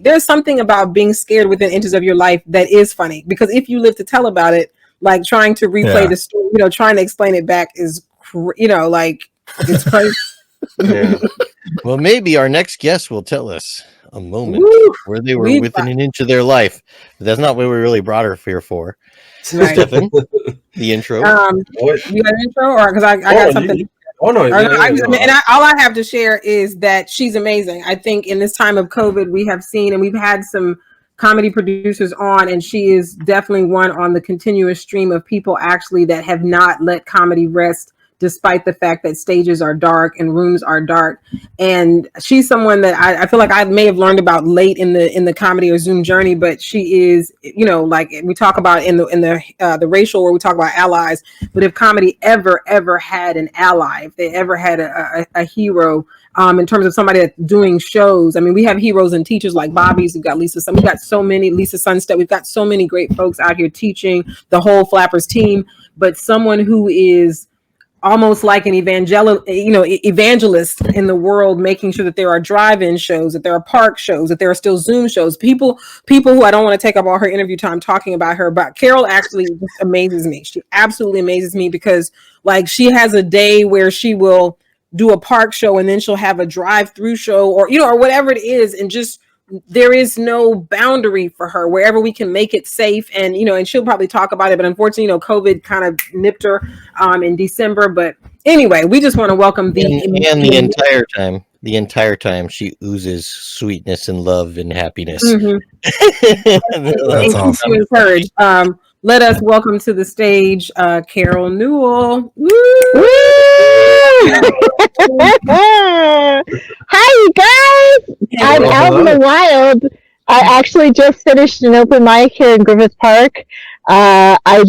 there's something about being scared within inches of your life that is funny, because if you live to tell about it, like trying to replay the story, trying to explain it back is, like it's crazy. Yeah. Well, maybe our next guest will tell us a moment where they were within an inch of their life. But that's not what we really brought her here for. Right. Stephen, the intro. You got an intro, or because I got something. All I have to share is that she's amazing. I think in this time of COVID, we have seen, and we've had some comedy producers on, and she is definitely one on the continuous stream of people actually that have not let comedy rest, despite the fact that stages are dark and rooms are dark. And she's someone that I feel like I may have learned about late in the comedy or Zoom journey, but she is, like we talk about in the racial, where we talk about allies. But if comedy ever had an ally, if they ever had a hero, in terms of somebody that's doing shows, I mean, we have heroes and teachers like Bobby's. We've got Lisa Sunstead. We've got so many great folks out here teaching, the whole Flappers team. But someone who is almost like an evangelist in the world, making sure that there are drive-in shows, that there are park shows, that there are still Zoom shows. People who, I don't want to take up all her interview time talking about her, but Carol actually just amazes me. She absolutely amazes me, because like she has a day where she will do a park show and then she'll have a drive-through show, or or whatever it is, and just there is no boundary for her wherever we can make it safe. And and she'll probably talk about it, but unfortunately COVID kind of nipped her in December. But anyway, we just want to welcome the entire time she oozes sweetness and love and happiness. That's awesome. To encourage, let us welcome to the stage Carol Newell. Woo! Hi, you guys. I'm out in the wild. I actually just finished an open mic here in Griffith Park. I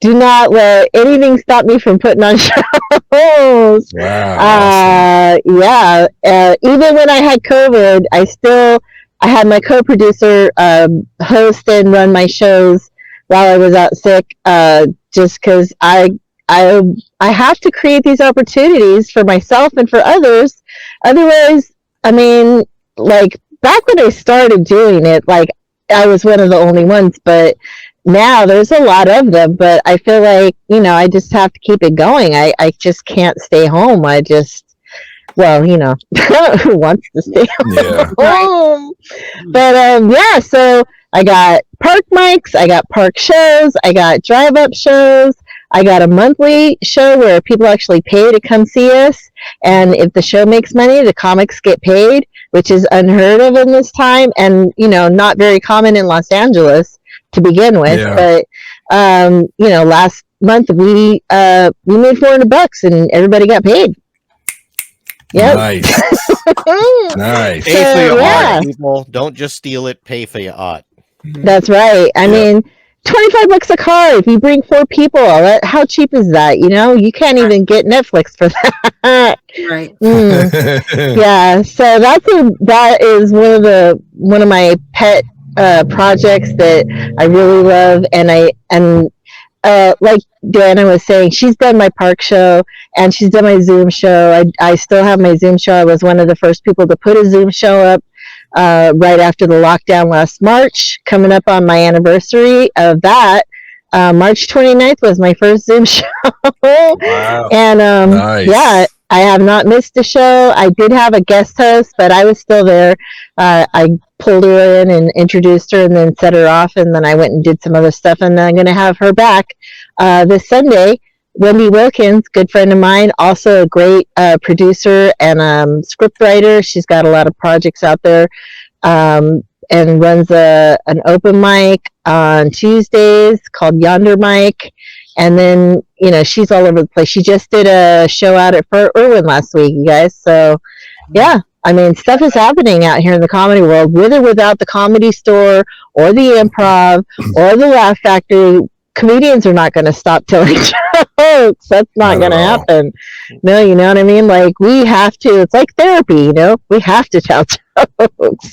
do not let anything stop me from putting on shows. Wow. Awesome. Even when I had COVID, I had my co-producer host and run my shows while I was out sick, just because I have to create these opportunities for myself and for others. Otherwise, I mean, like back when I started doing it, like I was one of the only ones, but now there's a lot of them. But I feel like, I just have to keep it going. I just can't stay home. Who wants to stay home? But so I got park mics, I got park shows, I got drive-up shows. I got a monthly show where people actually pay to come see us. And if the show makes money, the comics get paid, which is unheard of in this time. And, not very common in Los Angeles to begin with. Yeah. But, last month we made $400 and everybody got paid. Yep. Nice. Nice. Pay for your art, people. Don't just steal it. Pay for your art. That's right. I mean, $25 a car if you bring 4 people. How cheap is that? You can't even get Netflix for that. Right. Yeah. So that is one of my pet projects that I really love, and like Diana was saying, she's done my park show and she's done my Zoom show. I still have my Zoom show. I was one of the first people to put a Zoom show up right after the lockdown last March, coming up on my anniversary of that. March 29th was my first Zoom show. Wow. And nice. I have not missed a show. I did have a guest host, but I was still there. I pulled her in and introduced her and then set her off, and then I went and did some other stuff, and I'm going to have her back this Sunday. Wendy Wilkins, good friend of mine, also a great producer and script writer. She's got a lot of projects out there, and runs an open mic on Tuesdays called Yonder Mic. And then, she's all over the place. She just did a show out at Fort Irwin last week, you guys. So, yeah, I mean, stuff is happening out here in the comedy world, with or without the Comedy Store or the Improv or the Laugh Factory. Comedians are not going to stop telling jokes. That's not going to happen. No, you know what I mean? Like, we have to. It's like therapy, we have to tell jokes.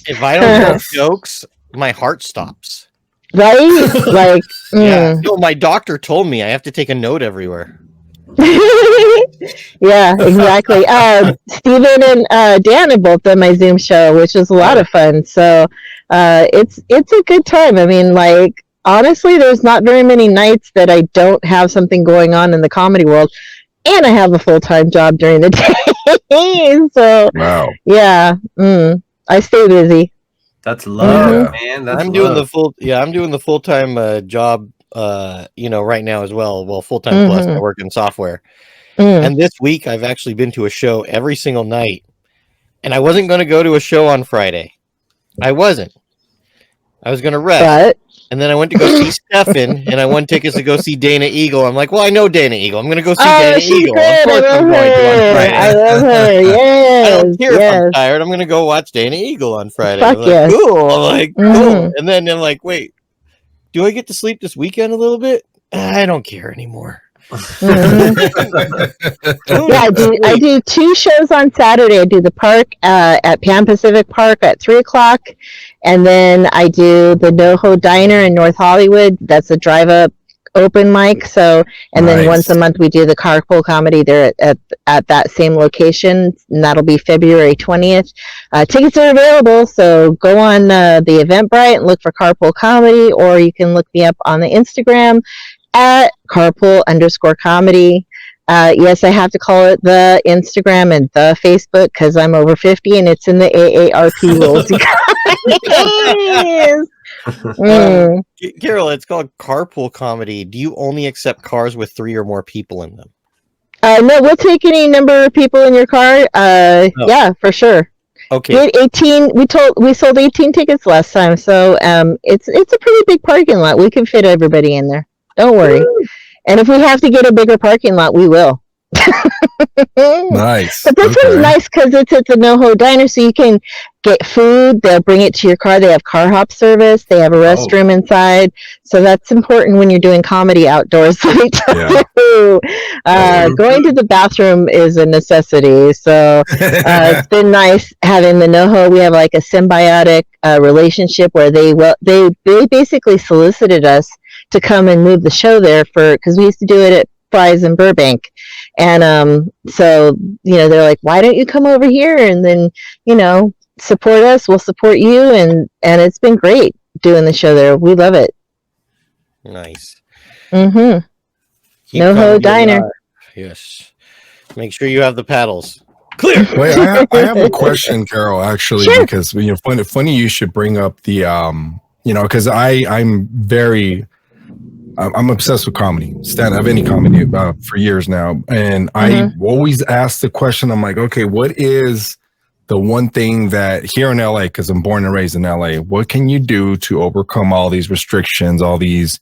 If I don't tell jokes, my heart stops. Right? Like, yeah. No, my doctor told me I have to take a note everywhere. Yeah, exactly. Steven and Dan have both done my Zoom show, which was a lot of fun. So it's a good time. I mean, like, honestly, there's not very many nights that I don't have something going on in the comedy world, and I have a full-time job during the day. So Wow. yeah, I stay busy. That's love, Yeah. man. That's I'm doing the full-time job right now as well. Well, full-time plus I work in software. And this week I've actually been to a show every single night. And I wasn't going to go to a show on Friday. I wasn't. I was going to rest. And then I went to go see Stefan, and I won tickets to go see Dana Eagle. I'm like, well, I know Dana Eagle. I'm going to go see Dana Eagle. Of course I'm going to on Friday. I love her. Yes. I don't care if I'm tired. I'm going to go watch Dana Eagle on Friday. Fuck I'm like, yes. cool. I'm like, cool. And then I'm like, wait, do I get to sleep this weekend a little bit? I don't care anymore. Yeah, I do 2 shows on Saturday. I do the park at Pan Pacific Park at 3:00, and then I do the NoHo Diner in North Hollywood. That's a drive-up open mic. So, and then once a month we do the Carpool Comedy there at that same location, and that'll be February 20th. Tickets are available, so go on the Eventbrite and look for Carpool Comedy, or you can look me up on the Instagram at carpool_comedy. Yes, I have to call it the Instagram and the Facebook because I'm over 50 and it's in the AARP rules. Carol, it's called Carpool Comedy. Do you only accept cars with 3 or more people in them? No, we'll take any number of people in your car. Yeah, for sure. Okay. We had 18. We sold 18 tickets last time, so it's a pretty big parking lot. We can fit everybody in there. Don't worry. And if we have to get a bigger parking lot, we will. Nice. But this one's nice because it's at the NoHo Diner, so you can get food. They'll bring it to your car. They have car hop service. They have a restroom inside. So that's important when you're doing comedy outdoors. Let me tell you. Going to the bathroom is a necessity. So it's been nice having the NoHo. We have like a symbiotic relationship where they basically solicited us to come and move the show there because we used to do it at Fry's in Burbank. And so, they're like, why don't you come over here and then, support us, we'll support you. And it's been great doing the show there. We love it. Nice. NoHo Diner. Yes. Make sure you have the paddles. Clear. Wait, I have a question, Carol, actually, because funny you should bring up the because I'm obsessed with comedy, stand-up, any comedy for years now. And I always ask the question, I'm like, okay, what is the one thing that here in LA, because I'm born and raised in LA, what can you do to overcome all these restrictions, all these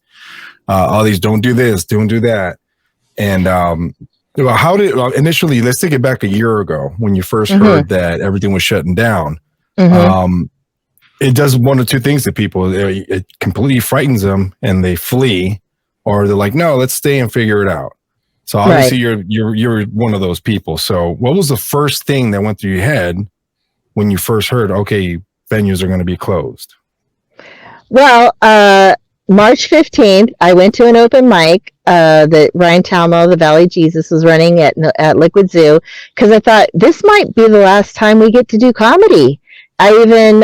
don't do this, don't do that? And how did initially, let's take it back a year ago when you first heard that everything was shutting down. It does one of 2 things to people. It completely frightens them and they flee, or they're like, no, let's stay and figure it out. So obviously you're one of those people. So what was the first thing that went through your head when you first heard, okay, venues are going to be closed? Well, March 15th, I went to an open mic that Ryan Talmo, the Valley Jesus, was running at Liquid Zoo, because I thought this might be the last time we get to do comedy. I even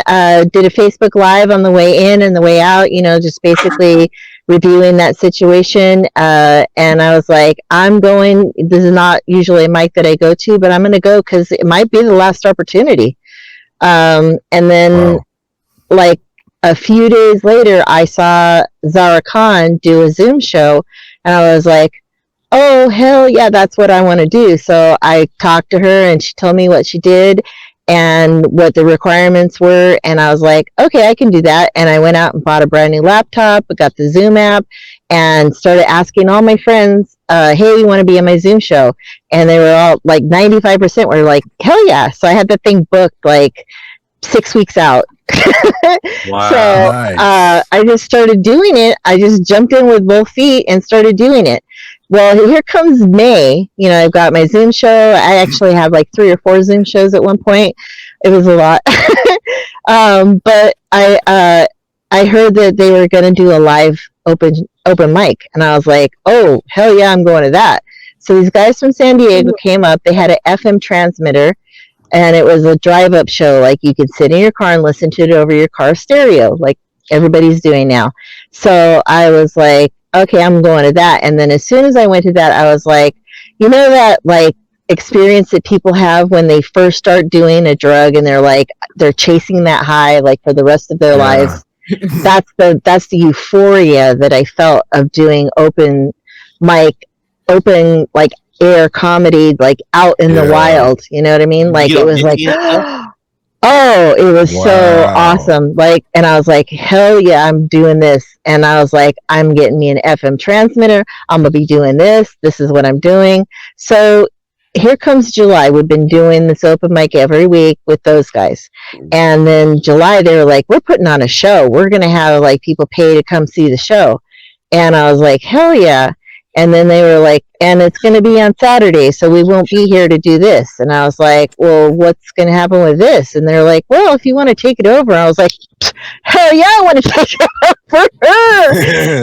did a Facebook Live on the way in and the way out, just basically reviewing that situation. And I was like, I'm going, this is not usually a mic that I go to, but I'm going to go because it might be the last opportunity. And then like a few days later, I saw Zara Khan do a Zoom show, and I was like, oh, hell yeah, that's what I want to do. So I talked to her and she told me what she did and what the requirements were, and I was like, okay, I can do that. And I went out and bought a brand new laptop, got the Zoom app, and started asking all my friends, hey, you want to be on my Zoom show? And they were all like 95% were like, hell yeah. So I had the thing booked like 6 weeks out. Wow. So Nice. I just started doing it. I just jumped in with both feet and started doing it. Well, here comes May. I've got my Zoom show. I actually had like 3 or 4 Zoom shows at one point. It was a lot. But I heard that they were going to do a live open mic, and I was like, oh, hell yeah, I'm going to that. So these guys from San Diego came up. They had an FM transmitter, and it was a drive-up show. Like, you could sit in your car and listen to it over your car stereo, like everybody's doing now. So I was like, okay, I'm going to that. And then as soon as I went to that, I was like, you know, that like experience that people have when they first start doing a drug and they're chasing that high like for the rest of their lives. That's the euphoria that I felt of doing open mic, open like air comedy, like out in the wild. You know what I mean? Like, it was like, oh, it was so awesome. Like, and I was like, hell yeah, I'm doing this. And I was like, I'm getting me an FM transmitter. I'm going to be doing this. This is what I'm doing. So here comes July. We've been doing this open mic every week with those guys. And then July, they were like, we're putting on a show. We're going to have like people pay to come see the show. And I was like, hell yeah. And then they were like, and it's going to be on Saturday, so we won't be here to do this. And I was like, well, what's going to happen with this? And they're like, well, if you want to take it over. I was like, hell yeah, I want to take it over.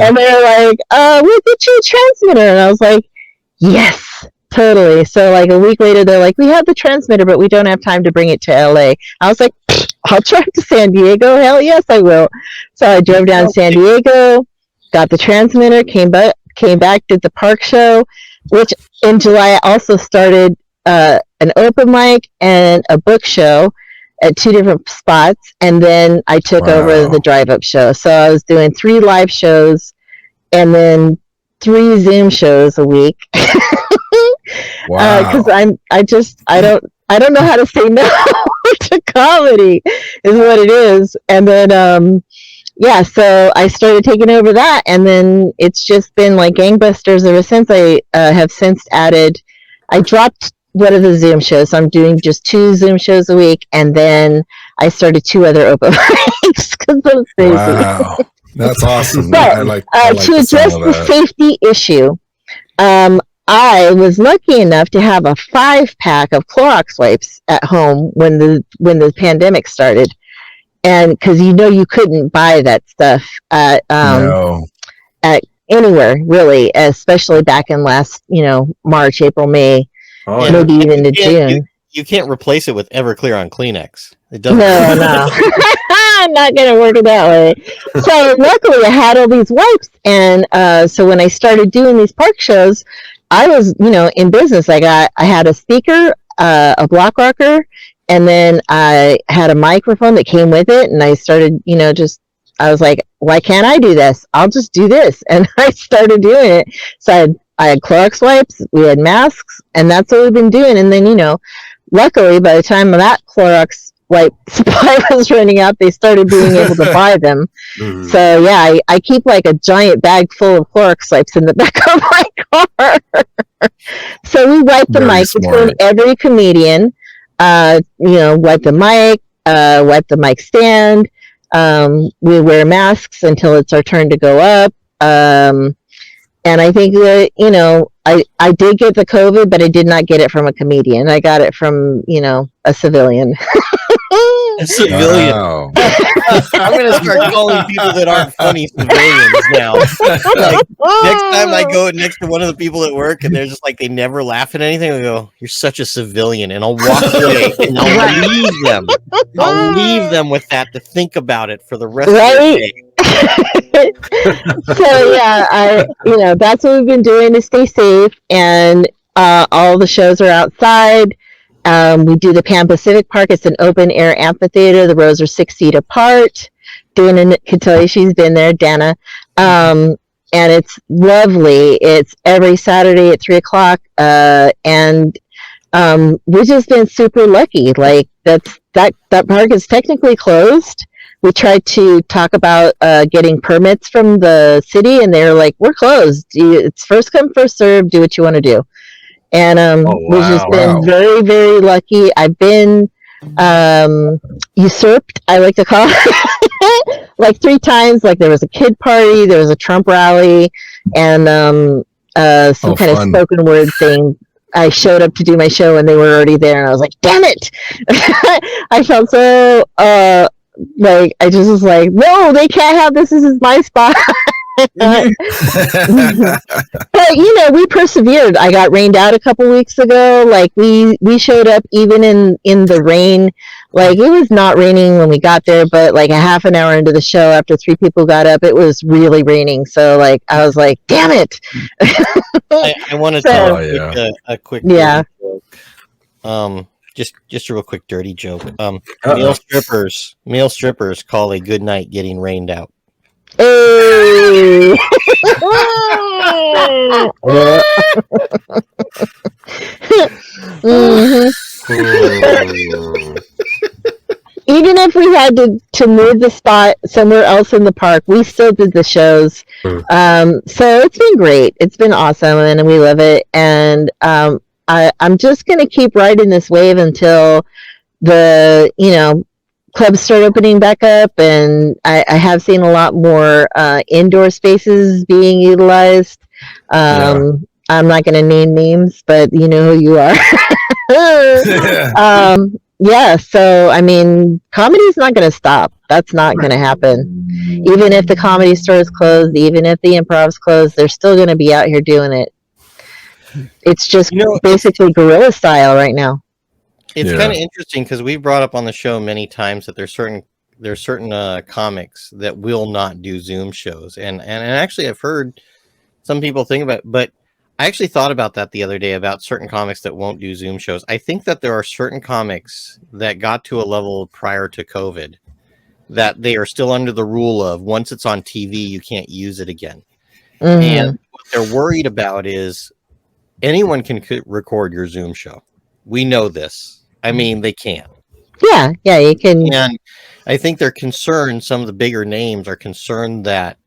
And they're like, we'll get you a transmitter. And I was like, yes, totally. So like a week later, they're like, we have the transmitter, but we don't have time to bring it to LA. I was like, I'll drive to San Diego. Hell yes, I will. So I drove down to San Diego, got the transmitter, came back, did the park show, which in July I also started an open mic and a book show at 2 different spots, and then I took over the drive-up show. So I was doing 3 live shows and then 3 Zoom shows a week. Because I don't know how to say no to comedy, is what it is. And then yeah, so I started taking over that, and then it's just been like gangbusters ever since. I have since added, I dropped one of the Zoom shows, so I'm doing just 2 Zoom shows a week, and then I started 2 other open mics because I'm crazy. Wow, that's awesome. But I like to address the safety issue, I was lucky enough to have a 5-pack of Clorox wipes at home when the pandemic started. And because you couldn't buy that stuff at anywhere really, especially back in last March, April, May, maybe even to June. You can't replace it with Everclear on Kleenex. It doesn't. No. I'm not gonna work it that way. So luckily, I had all these wipes, and so when I started doing these park shows, I was in business. I had a speaker, a block rocker. And then I had a microphone that came with it, and I started, I was like, why can't I do this? I'll just do this. And I started doing it. So I had Clorox wipes, we had masks, and that's what we've been doing. And then, luckily, by the time that Clorox wipe supply was running out, they started being able to buy them. Mm-hmm. So, yeah, I keep like a giant bag full of Clorox wipes in the back of my car. So we wipe the mic between every comedian. Wipe the mic, wipe the mic stand. We wear masks until it's our turn to go up. And I think that, I did get the COVID, but I did not get it from a comedian. I got it from, a civilian. A civilian. Wow. I'm going to start calling people that aren't funny civilians now. Like, next time I go next to one of the people at work and they're just like, they never laugh at anything, I go, you're such a civilian. And I'll walk away and I'll leave them. I'll leave them with that to think about it for the rest of the day. So yeah, that's what we've been doing to stay safe. And all the shows are outside. We do the Pan Pacific Park. It's an open air amphitheater. The rows are 6 feet apart. Dana can tell you she's been there, Dana. And it's lovely. It's every Saturday at 3:00. And we've just been super lucky. Like that park is technically closed. We tried to talk about getting permits from the city, and they're like, we're closed. It's first come, first served. Do what you want to do. And we've just been very, very lucky. I've been usurped, I like to call it, like 3 times. Like there was a kid party, there was a Trump rally, and some kind of spoken word thing. I showed up to do my show and they were already there, and I was like, damn it. I felt so like I just was like, no, they can't have this. This is my spot. But we persevered. I got rained out a couple weeks ago. Like we showed up even in the rain. Like it was not raining when we got there, but like a half an hour into the show, after 3 people got up, it was really raining. So like I was like, damn it. I want to tell a quick yeah. joke. Just a real quick dirty joke. Male strippers call a good night getting rained out. Hey. Even if we had to move the spot somewhere else in the park, we still did the shows. So it's been great. It's been awesome, and we love it. And I'm just going to keep riding this wave until the clubs start opening back up, and I have seen a lot more indoor spaces being utilized. I'm not going to name names, but you know who you are. So I mean, comedy's not going to stop. That's not going to happen. Even if the comedy store is closed, even if the improv's closed, they're still going to be out here doing it. It's just basically guerrilla style right now. It's kind of interesting because we brought up on the show many times that there's certain comics that will not do Zoom shows, and actually I've heard some people think about it, but I actually thought about that the other day about certain comics that won't do Zoom shows. I think that there are certain comics that got to a level prior to COVID that they are still under the rule of once it's on TV you can't use it again, and what they're worried about is anyone can record your Zoom show. We know this. I mean, they can. Yeah, you can. And I think they're concerned, some of the bigger names are concerned that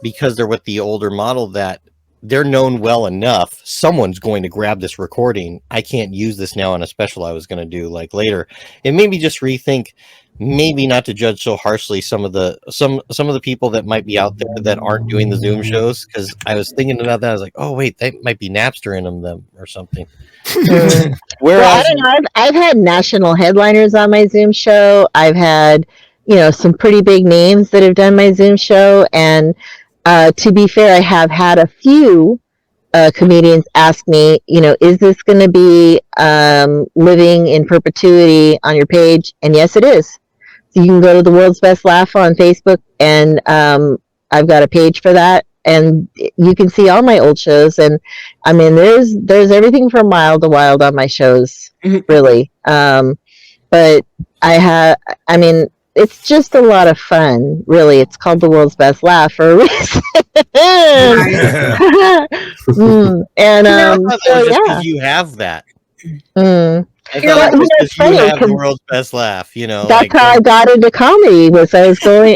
because they're with the older model that they're known well enough, someone's going to grab this recording. I can't use this now on a special I was going to do like later. It made me just rethink, maybe not to judge so harshly some of the people that might be out there that aren't doing the Zoom shows, because I was thinking about that. I was like, oh wait, that might be Napster in them or something. Well, I don't know. I've had national headliners on my Zoom show. I've had some pretty big names that have done my Zoom show, and to be fair, I have had a few comedians ask me, is this going to be living in perpetuity on your page? And yes, it is. So you can go to the World's Best Laugh on Facebook, and I've got a page for that, and you can see all my old shows. And I mean, there's everything from Mild to Wild on my shows, really. But it's just a lot of fun, really. It's called the World's Best Laugh for a reason. Because you have that. I thought it was because you have the World's Best Laugh, That's how I got into comedy.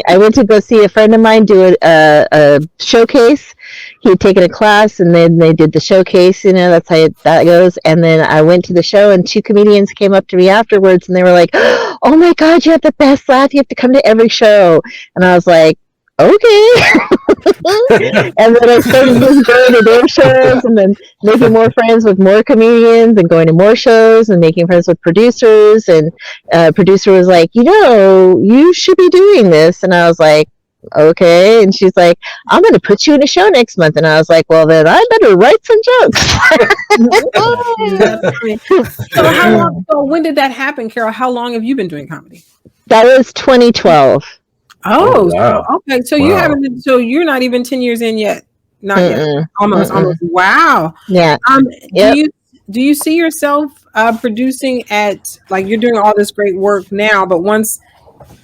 I went to go see a friend of mine do a showcase. He had taken a class, and then they did the showcase. That's how that goes. And then I went to the show, and 2 comedians came up to me afterwards, and they were like, "Oh my God, you have the best laugh! You have to come to every show." And I was like, okay. And then I started just going to their shows, and then making more friends with more comedians, and going to more shows, and making friends with producers. And producer was like, you should be doing this. And I was like, okay. And she's like, I'm going to put you in a show next month. And I was like, well, then I better write some jokes. So when did that happen, Carol? How long have you been doing comedy? That was 2012. Oh, wow. Okay. So you haven't been, so you're not even 10 years in yet. Not yet. Almost. Wow. Yeah. Do you see yourself producing at, like, you're doing all this great work now, but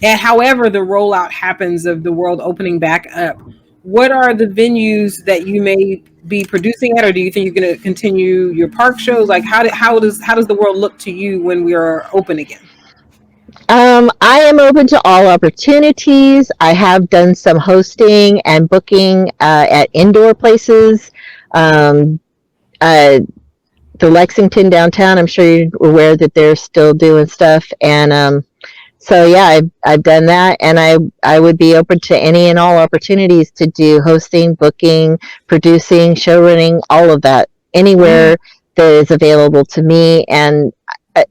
however the rollout happens of the world opening back up, what are the venues that you may be producing at, or do you think you're going to continue your park shows? Like, how does the world look to you when we are open again? I am open to all opportunities. I have done some hosting and booking at indoor places. The Lexington downtown, I'm sure you're aware that they're still doing stuff. And so, yeah, I've done that. And I would be open to any and all opportunities to do hosting, booking, producing, show running, all of that, anywhere that is available to me. And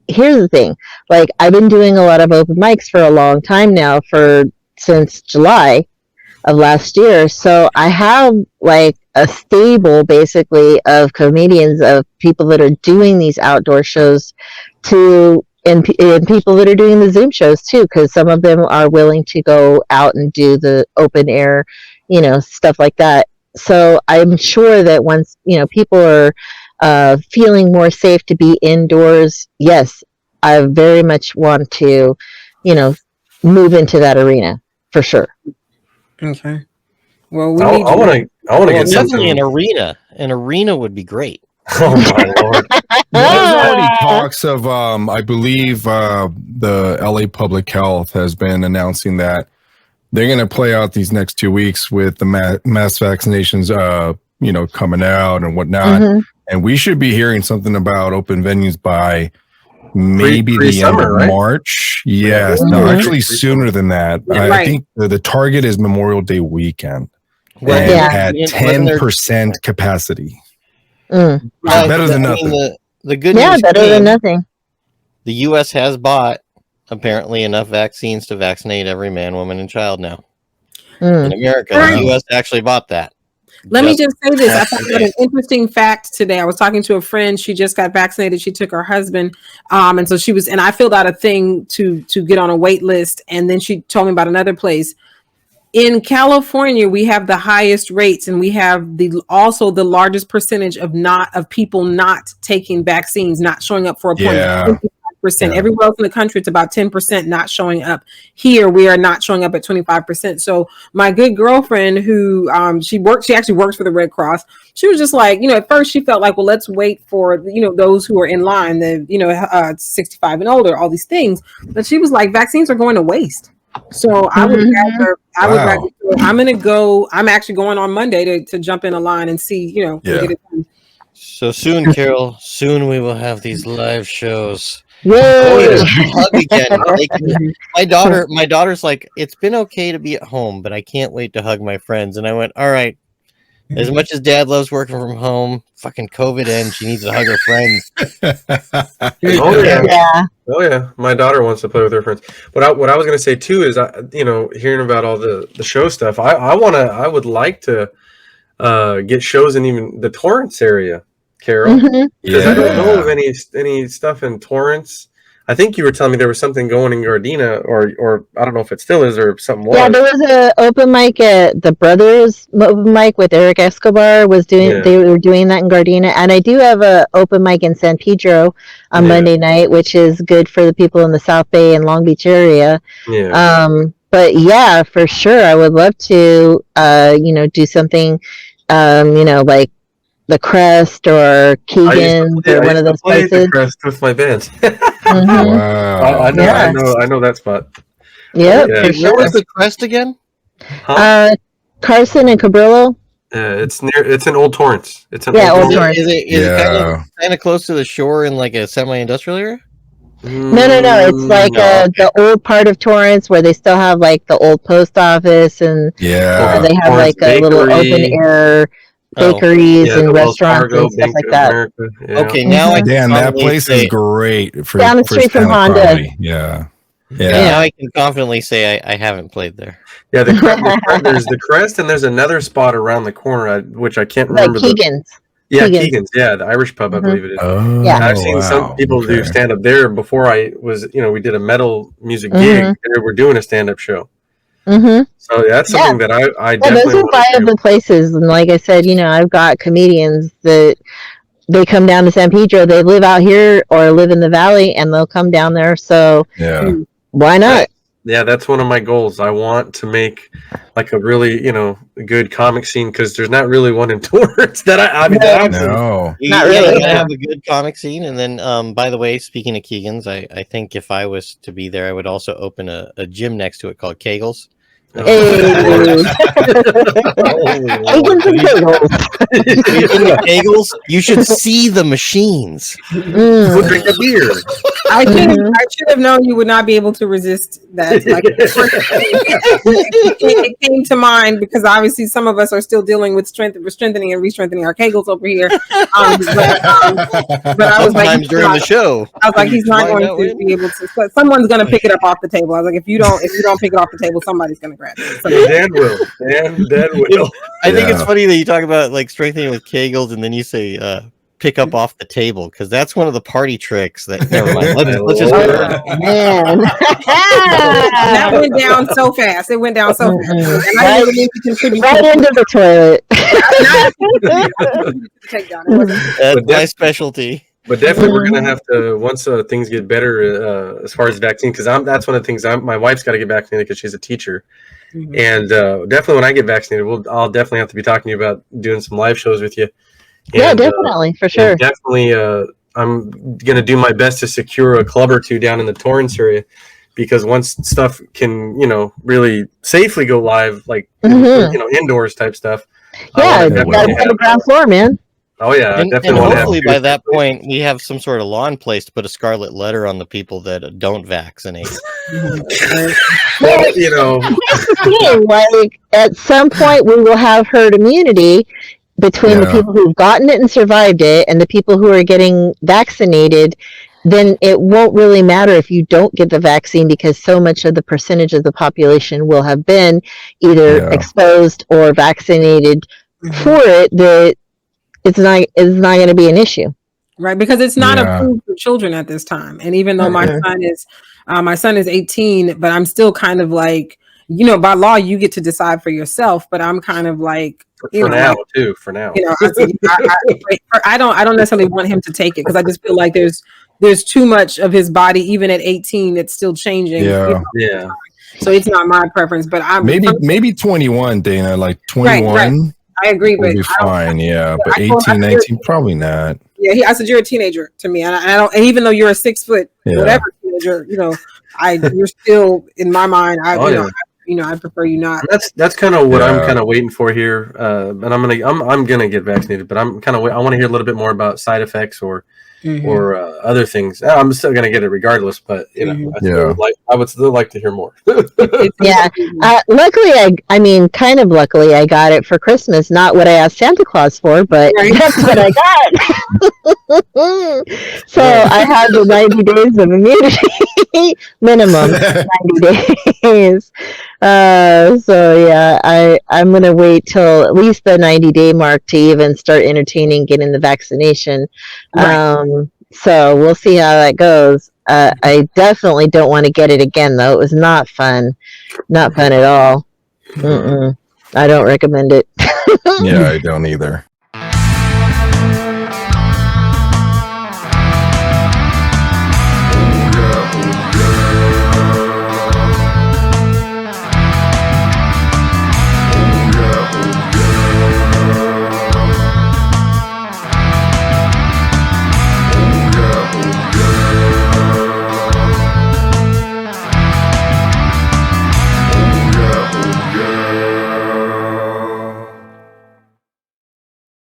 here's the thing, like, I've been doing a lot of open mics for a long time now, since July. of last year. So I have like a stable basically of comedians, of people that are doing these outdoor shows and people that are doing the Zoom shows too, because some of them are willing to go out and do the open air, stuff like that. So I'm sure that once, people are feeling more safe to be indoors, yes, I very much want to, move into that arena for sure. Okay. Well, I want to get definitely something. an arena. An arena would be great. Oh my lord! There's already talks of, I believe, the LA Public Health has been announcing that they're going to play out these next 2 weeks with the mass vaccinations, coming out and whatnot. Mhm. And we should be hearing something about open venues by maybe the end of right? March. Yes, no, Mhm. actually sooner than that. I Right. think the target is Memorial Day weekend, Well, and Yeah. at wasn't there- 10% capacity. Mm. Which is better than I mean, nothing. the good Yeah, news better than came, nothing. the U.S. has bought apparently enough vaccines to vaccinate every man, woman, and child now Mm. in America. Wow. The U.S. actually bought that. Let me just say this. I found out an interesting fact today. I was talking to a friend. She just got vaccinated. She took her husband. And so and I filled out a thing to get on a wait list. And then she told me about another place. In California, we have the highest rates, and we have also the largest percentage of people not taking vaccines, not showing up for appointments. Yeah. 25%. Yeah. Everywhere else in the country, it's about 10% not showing up. Here, we are not showing up at 25%. So my good girlfriend, who she actually works for the Red Cross. She was just like, at first she felt like, well, let's wait for those who are in line, 65 and older, all these things. But she was like, vaccines are going to waste. So I would rather. I'm actually going on Monday to jump in a line and see, and get it done. So soon, Carol, soon we will have these live shows. Yay! Hug again. My daughter's like, it's been okay to be at home, but I can't wait to hug my friends. And I went, all right. As much as Dad loves working from home, fucking COVID ends. She needs to hug her friends. Oh yeah. Yeah. Oh yeah, my daughter wants to play with her friends. What I was going to say too is, hearing about all the show stuff, I would like to get shows in even the Torrance area, Carol, Mhm. because I don't know of any stuff in Torrance. I think you were telling me there was something going in Gardena, or I don't know if it still is or something was. Yeah, there was an open mic at the Brothers open mic with Eric Escobar They were doing that in Gardena, and I do have a open mic in San Pedro on Monday night, which is good for the people in the South Bay and Long Beach area. Yeah. But yeah, for sure, I would love to, do something, like the Crest or Keegan's or one of those places. The Crest with my band. Mhm. Wow. I know that spot. Yep, Yeah. for Where sure. was the Crest again? Huh? Carson and Cabrillo. It's in Old Torrance. It's in Old Is Torrance. it kind of close to the shore in like a semi-industrial area? No. It's like the old part of Torrance where they still have like the old post office, and they have Torrance like a little Bakery. open air bakeries and the Wells restaurants Fargo, and stuff Bank like of that. America. Yeah. Okay, now I can Dan, that confidently place say, is great for Down the street from stand-up Honda. comedy. Yeah. now I can confidently say I haven't played there. Yeah, there's the Crest, and there's another spot around the corner, which I can't Like remember. Keegan's. Keegan's. Yeah, the Irish pub, I believe it is. Oh, Yeah. I've seen some people do stand up there before I was, we did a metal music gig, and they were doing a stand up show. Mm-hmm. So that's something that I Yeah, definitely those are want to do. viable places, and like I said, I've got comedians that they come down to San Pedro. They live out here or live in the valley, and they'll come down there. So why not? Yeah, that's one of my goals. I want to make like a really, good comic scene, because there's not really one in Torrance that No. Not really, You no. have a good comic scene, and then, by the way, speaking of Keegan's, I think if I was to be there, I would also open a gym next to it called Kegels. Hey. Oh, Speaking of Kegels, you should see the machines. Go drink a beer. I should have known you would not be able to resist that. Like, it came to mind because obviously some of us are still dealing with strengthening and re-strengthening our kegels over here. But I was Sometimes like, during the show, I was like, he's not going to be able to. Someone's going to pick it up off the table. I was like, if you don't pick it off the table, somebody's going to grab Democrat. So, Dan will. Dan will. I think it's funny that you talk about like strengthening with Kegels, and then you say pick up off the table, because that's one of the party tricks. That never mind. Let's just. Man. that went down so fast. It went down so fast. And I didn't even contribute right into the toilet. That's my specialty. But definitely, we're gonna have to, once things get better as far as vaccine, because that's one of the things. My wife's got to get vaccinated because she's a teacher, and definitely when I get vaccinated, I'll definitely have to be talking to you about doing some live shows with you. And, yeah, definitely, for sure. Definitely, I'm gonna do my best to secure a club or two down in the Torrance area, because once stuff can, really safely go live, like indoors type stuff. Yeah, you gotta have the ground floor, man. Oh yeah, and hopefully by that point we have some sort of law in place to put a scarlet letter on the people that don't vaccinate. Well, That's the thing. Like at some point we will have herd immunity between the people who've gotten it and survived it and the people who are getting vaccinated. Then it won't really matter if you don't get the vaccine, because so much of the percentage of the population will have been either exposed or vaccinated for it, that it's not going to be an issue, right? Because it's not approved for children at this time. And even though my son is 18, but I'm still kind of like, by law you get to decide for yourself. But I'm kind of like, for now. I don't necessarily want him to take it, because I just feel like there's too much of his body, even at 18, it's still changing. Yeah. So it's not my preference, but I'm maybe 21, Dana, like 21. Right. I agree, but be fine. But 18, 19, probably not. Yeah, I said you're a teenager to me, and I don't. And even though you're a 6 foot whatever teenager, you're still in my mind. I prefer you not. That's kind of what I'm kind of waiting for here, and I'm gonna get vaccinated, but I'm kind of I want to hear a little bit more about side effects or other things. I'm still gonna get it regardless, but I would still like to hear more. Luckily, kind of luckily, I got it for Christmas. Not what I asked Santa Claus for, but that's what I got. So I have the 90 days of immunity minimum, 90 days. I'm gonna wait till at least the 90-day mark to even start entertaining getting the vaccination. So we'll see how that goes. I definitely don't want to get it again, though. It was not fun at all. I don't recommend it. I don't either.